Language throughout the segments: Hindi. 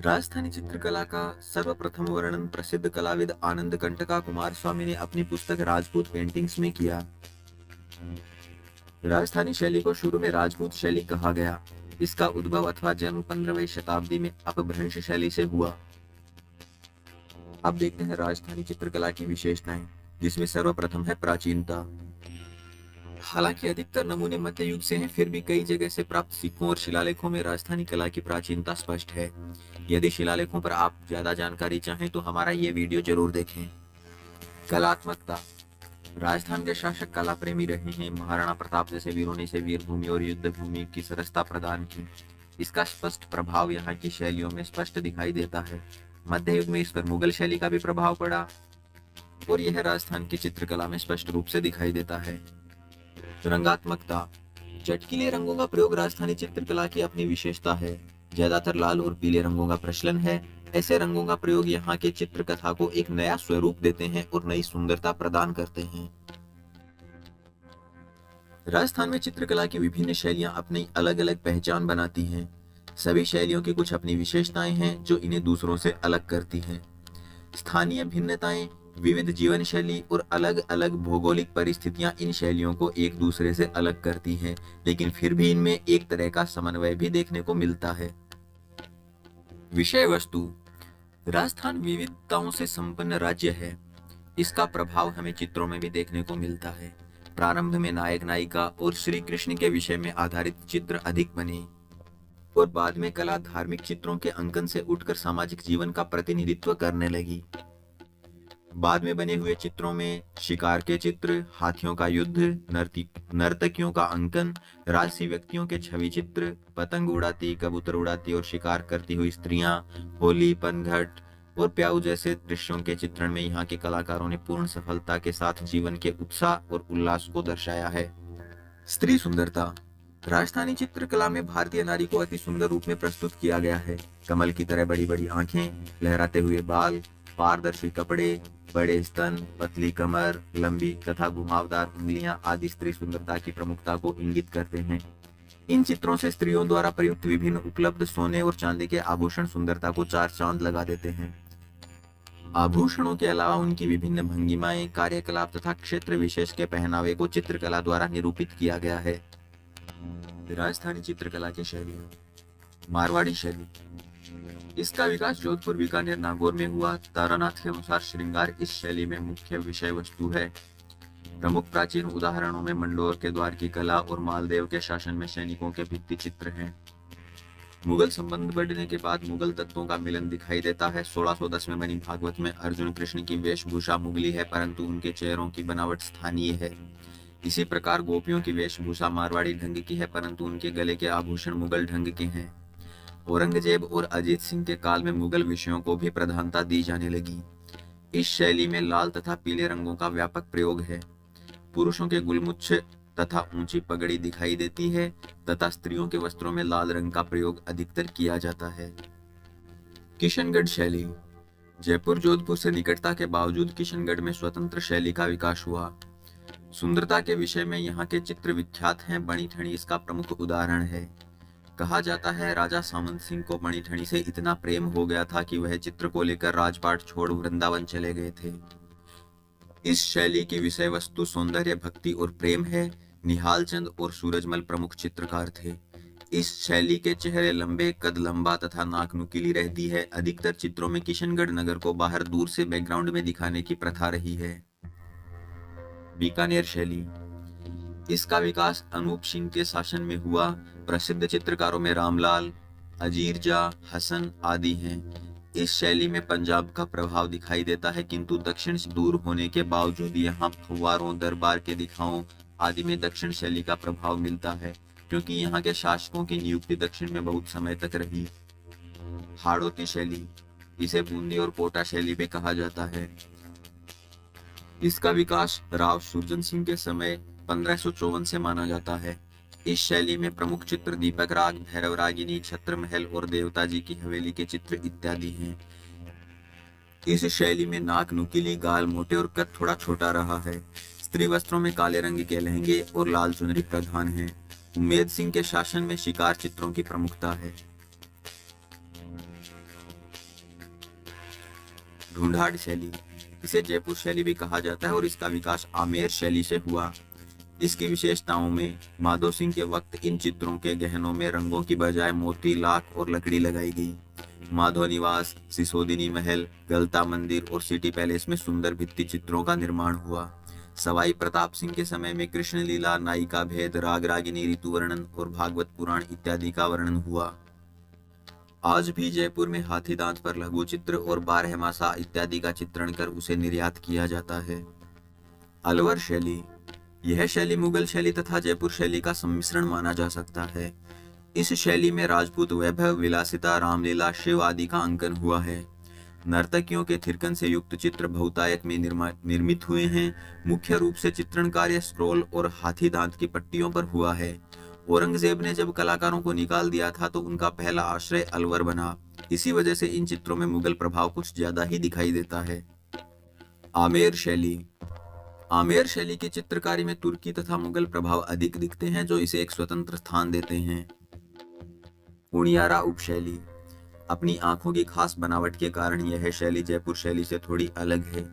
राजस्थानी चित्रकला का सर्वप्रथम वर्णन प्रसिद्ध कलाविद आनंद कंटका कुमार स्वामी ने अपनी पुस्तक राजपूत पेंटिंग्स में किया। राजस्थानी शैली को शुरू में राजपूत शैली कहा गया। इसका उद्भव अथवा जन्म 15वीं शताब्दी में अपभ्रंश शैली से हुआ। अब देखते हैं राजस्थानी चित्रकला की विशेषताएं, जिसमें सर्वप्रथम है प्राचीनता। हालांकि अधिकतर नमूने मध्य युग से हैं, फिर भी कई जगह से प्राप्त सिक्कों और शिलालेखों में राजस्थानी कला की प्राचीनता स्पष्ट है। यदि शिलालेखों पर आप ज्यादा जानकारी चाहें तो हमारा ये वीडियो जरूर देखें। कलात्मकता। राजस्थान के शासक कला प्रेमी रहे हैं। महाराणा प्रताप जैसे वीरों ने इसे वीर भूमि और युद्ध भूमि की सरसता प्रदान की। इसका स्पष्ट प्रभाव यहाँ की शैलियों में स्पष्ट दिखाई देता है। मध्य युग में इस पर मुगल शैली का भी प्रभाव पड़ा और यह राजस्थान की चित्रकला में स्पष्ट रूप से दिखाई देता है। रंगात्मकता। चटकीले रंगों का प्रयोग राजस्थानी चित्रकला की अपनी विशेषता है। ज्यादातर लाल और पीले रंगों का प्रचलन है। ऐसे रंगों का प्रयोग यहाँ के चित्रकथा को एक नया स्वरूप देते हैं और नई सुंदरता प्रदान करते हैं। राजस्थान में चित्रकला की विभिन्न शैलियां अपनी अलग अलग पहचान बनाती हैं। सभी शैलियों की कुछ अपनी विशेषताएं हैं जो इन्हें दूसरों से अलग करती हैं। स्थानीय भिन्नताएं, विविध जीवन शैली और अलग अलग भौगोलिक परिस्थितियां इन शैलियों को एक दूसरे से अलग करती हैं, लेकिन फिर भी इनमें एक तरह का समन्वय भी देखने को मिलता है। विषय वस्तु। राजस्थान विविधताओं से संपन्न राज्य है। इसका प्रभाव हमें चित्रों में भी देखने को मिलता है। प्रारंभ में नायक नायिका और श्री कृष्ण के विषय में आधारित चित्र अधिक बने और बाद में कला धार्मिक चित्रों के अंकन से उठकर सामाजिक जीवन का प्रतिनिधित्व करने लगी। बाद में बने हुए चित्रों में शिकार के चित्र, हाथियों का युद्ध, नर्तकियों का अंकन, राजसी व्यक्तियों के छवि चित्र, पतंग उड़ाती, कबूतर उड़ाती और शिकार करती हुई स्त्रियां, होली, पनघट और प्याऊ जैसे दृश्यों के चित्रण में यहाँ के कलाकारों ने पूर्ण सफलता के साथ जीवन के उत्साह और उल्लास को दर्शाया है। स्त्री सुंदरता। राजस्थानी चित्रकला में भारतीय नारी को अति सुंदर रूप में प्रस्तुत किया गया है। कमल की तरह बड़ी बड़ी आंखें, लहराते हुए बाल, पारदर्शी कपड़े, बड़े स्तन, पतली कमर, लंबी तथा घुमावदार उंगलियां आदि स्त्री सुंदरता की प्रमुखता को इंगित करते हैं। इन चित्रों से स्त्रियों द्वारा प्रयुक्त विभिन्न उपलब्ध सोने और चांदी के आभूषण सुंदरता को चार चांद लगा देते हैं। आभूषणों के अलावा उनकी विभिन्न भंगिमाएं, कार्यकलाप तथा क्षेत्र विशेष के पहनावे को चित्रकला द्वारा निरूपित किया गया है। राजस्थानी चित्रकला की शैलियां। मारवाड़ी शैली। इसका विकास जोधपुर, बीकानेर, नागौर में हुआ। तारानाथ के अनुसार श्रृंगार इस शैली में मुख्य विषय वस्तु है। प्रमुख प्राचीन उदाहरणों में मंडोर के द्वार की कला और मालदेव के शासन में सैनिकों के भित्ति चित्र हैं। मुगल संबंध बढ़ने के बाद मुगल तत्वों का मिलन दिखाई देता है। 1610 में बनी भागवत में अर्जुन कृष्ण की वेशभूषा मुगली है, परंतु उनके चेहरों की बनावट स्थानीय है। इसी प्रकार गोपियों की वेशभूषा मारवाड़ी ढंग की है, परंतु उनके गले के आभूषण मुगल ढंग के हैं। औरंगजेब और अजीत सिंह के काल में मुगल विषयों को भी प्रधानता दी जाने लगी। इस शैली में लाल तथा पीले रंगों का व्यापक प्रयोग है। पुरुषों के गुलमुछ तथा ऊंची पगड़ी दिखाई देती है तथा स्त्रियों के वस्त्रों में लाल रंग का प्रयोग अधिकतर किया जाता है। किशनगढ़ शैली। जयपुर जोधपुर से निकटता के बावजूद किशनगढ़ में स्वतंत्र शैली का विकास हुआ। सुंदरता के विषय में यहाँ के चित्र विख्यात हैं। बणी ठणी इसका प्रमुख उदाहरण है। कहा जाता है राजा सामंत सिंह को बणी ठणी से इतना प्रेम हो गया था कि वह चित्र को लेकर राजपाट छोड़ वृंदावन चले गए थे। इस शैली की विषय वस्तु सौंदर्य, भक्ति और प्रेम है। निहाल चंद और सूरजमल प्रमुख चित्रकार थे। इस शैली के चेहरे लंबे, कद लंबा तथा नाक नुकीली रहती है। अधिकतर चित्रों में किशनगढ़ नगर को बाहर दूर से बैकग्राउंड में दिखाने की प्रथा रही है। बीकानेर शैली। इसका विकास अनूप सिंह के शासन में हुआ। प्रसिद्ध चित्रकारों में रामलाल, अजीरजा, हसन आदि हैं। इस शैली में पंजाब का प्रभाव दिखाई देता है, किंतु दक्षिण से दूर होने के बावजूद यहाँ फव्वारों, दरबार के दिखाओं आदि में दक्षिण शैली का प्रभाव मिलता है, क्योंकि यहाँ के शासकों की नियुक्ति दक्षिण में बहुत समय तक रही। हाड़ौती शैली। इसे बूंदी और कोटा शैली भी कहा जाता है। इसका विकास राव सुरजन सिंह के समय 1554 से माना जाता है। इस शैली में प्रमुख चित्र दीपक राग, भैरव रागिनी, छत्र महल और देवता जी की हवेली के चित्र इत्यादि हैं। इस शैली में नाक नुकीली, गाल मोटे और कद थोड़ा छोटा रहा है। स्त्री वस्त्रों में काले रंग के लहंगे और लाल चुनरी प्रधान है। उम्मेद सिंह के शासन में शिकार चित्रों की प्रमुखता है। ढूंढाड़ शैली, इसे जयपुर शैली भी कहा जाता है और इसका विकास आमेर शैली से हुआ। इसकी विशेषताओं में माधो सिंह के वक्त इन चित्रों के गहनों में रंगों की बजाय मोती, लाख और लकड़ी लगाई गई। माधो निवास, सिसोदिनी महल, गलता मंदिर और सिटी पैलेस में सुंदर भित्ति चित्रों का निर्माण हुआ। सवाई प्रताप सिंह के समय में कृष्ण लीला, नायिका भेद, राग रागिनी, ऋतु वर्णन और भागवत पुराण इत्यादि का वर्णन हुआ। आज भी जयपुर में हाथी दांत पर लघु चित्र और बारहमासा इत्यादि का चित्रण कर उसे निर्यात किया जाता है। अलवर शैली, यह शैली मुगल शैली तथा जयपुर शैली का सम्मिश्रण माना जा सकता है। इस शैली में राजपूत वैभव, विलासिता, रामलीला, शिव आदि का अंकन हुआ है। नर्तकियों के थिरकन से युक्त चित्र बहुतायत में निर्मित हुए हैं। मुख्य रूप से चित्रण कार्य स्क्रोल और हाथी दांत की पट्टियों पर हुआ है। औरंगजेब ने जब कलाकारों को निकाल दिया था तो उनका पहला आश्रय अलवर बना। इसी वजह से इन चित्रों में मुगल प्रभाव कुछ ज्यादा ही दिखाई देता है। आमेर शैली, आमेर शैली की चित्रकारी में तुर्की तथा मुगल प्रभाव अधिक दिखते हैं, जो इसे एक स्वतंत्र स्थान देते हैं। उनियारा उपशैली, अपनी आंखों की खास बनावट के कारण यह शैली जयपुर शैली से थोड़ी अलग है।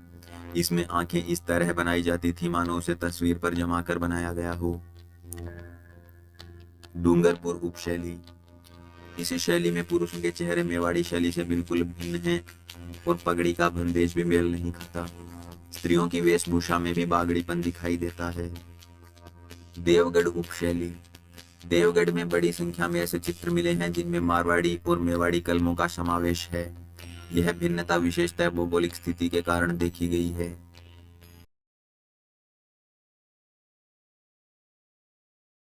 इसमें आंखें इस तरह बनाई जाती थी मानो उसे तस्वीर पर जमाकर बनाया गया हो। डूंगरपुर उपशैली, इस शैली में पुरुषों के चेहरे मेवाड़ी शैली से बिल्कुल भिन्न हैं और पगड़ी का बंदेज भी मेल नहीं खाता। स्त्रियों की वेशभूषा में भी बागड़ीपन दिखाई देता है। देवगढ़ उपशैली, देवगढ़ में बड़ी संख्या में ऐसे चित्र मिले हैं जिनमें मारवाड़ी और मेवाड़ी कलमों का समावेश है। यह भिन्नता विशेषतः भौगोलिक स्थिति के कारण देखी गई है।